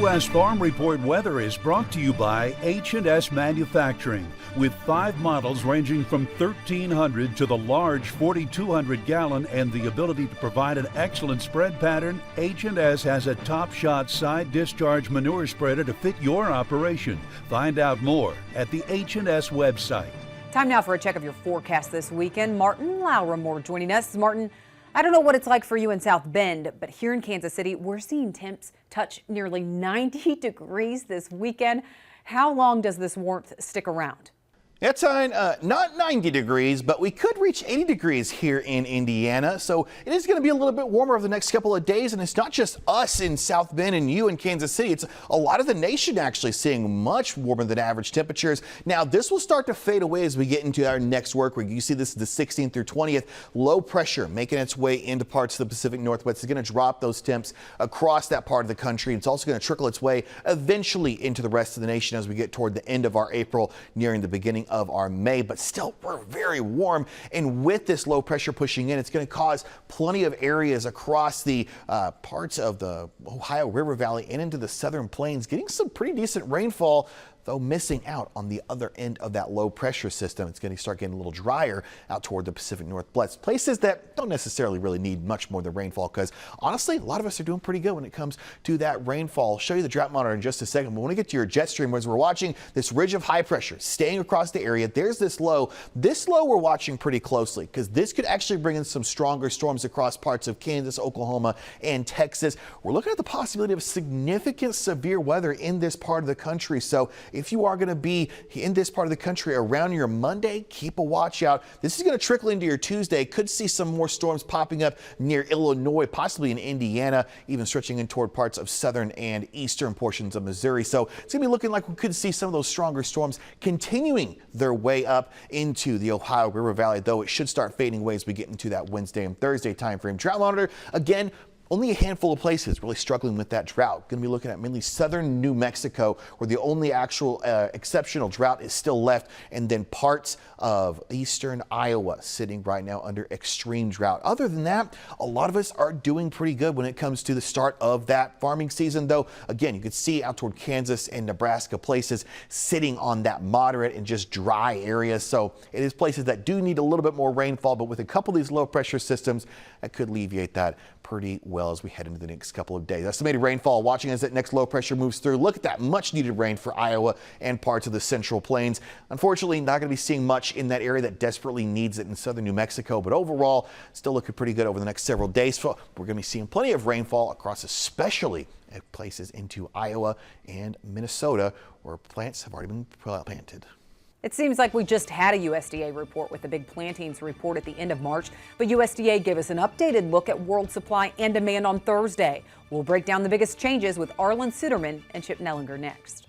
U.S. Farm Report weather is brought to you by H&S Manufacturing. With 5 models ranging from 1,300 to the large 4,200 gallon and the ability to provide an excellent spread pattern, H&S has a Top Shot side discharge manure spreader to fit your operation. Find out more at the H&S website. Time now for a check of your forecast this weekend. Martin Lauramore joining us. Martin, I don't know what it's like for you in South Bend, but here in Kansas City, we're seeing temps touch nearly 90 degrees this weekend. How long does this warmth stick around? It's not 90 degrees, but we could reach 80 degrees here in Indiana. So it is going to be a little bit warmer over the next couple of days. And it's not just us in South Bend and you in Kansas City. It's a lot of the nation actually seeing much warmer than average temperatures. Now, this will start to fade away as we get into our next work week. You see this is the 16th through 20th. Low pressure making its way into parts of the Pacific Northwest. It's going to drop those temps across that part of the country. It's also going to trickle its way eventually into the rest of the nation as we get toward the end of our April, nearing the beginning of our May, but still we're very warm. And with this low pressure pushing in, it's going to cause plenty of areas across the parts of the Ohio River Valley and into the southern plains getting some pretty decent rainfall, though missing out on the other end of that low pressure system. It's going to start getting a little drier out toward the Pacific Northwest, places that don't necessarily really need much more than rainfall, because honestly, a lot of us are doing pretty good when it comes to that rainfall. I'll show you the drought monitor in just a second, but when we get to your jet stream, as we're watching this ridge of high pressure staying across the area, there's this low. This low we're watching pretty closely, because this could actually bring in some stronger storms across parts of Kansas, Oklahoma, and Texas. We're looking at the possibility of significant severe weather in this part of the country. So if you are going to be in this part of the country around your Monday, keep a watch out. This is going to trickle into your Tuesday. Could see some more storms popping up near Illinois, possibly in Indiana, even stretching in toward parts of southern and eastern portions of Missouri. So it's going to be looking like we could see some of those stronger storms continuing their way up into the Ohio River Valley, though it should start fading away as we get into that Wednesday and Thursday time frame. Drought monitor, again, only a handful of places really struggling with that drought. Going to be looking at mainly southern New Mexico, where the only actual exceptional drought is still left, and then parts of eastern Iowa sitting right now under extreme drought. Other than that, a lot of us are doing pretty good when it comes to the start of that farming season, though. Again, you can see out toward Kansas and Nebraska, places sitting on that moderate and just dry areas. So it is places that do need a little bit more rainfall, but with a couple of these low pressure systems, that could alleviate that pretty well as we head into the next couple of days. Estimated rainfall watching as that next low pressure moves through. Look at that much needed rain for Iowa and parts of the central plains. Unfortunately, not going to be seeing much in that area that desperately needs it in southern New Mexico, but overall still looking pretty good over the next several days. So we're going to be seeing plenty of rainfall across, especially at places into Iowa and Minnesota, where plants have already been planted. It seems like we just had a USDA report with the big plantings report at the end of March, but USDA gave us an updated look at world supply and demand on Thursday. We'll break down the biggest changes with Arlen Sitterman and Chip Nellinger next.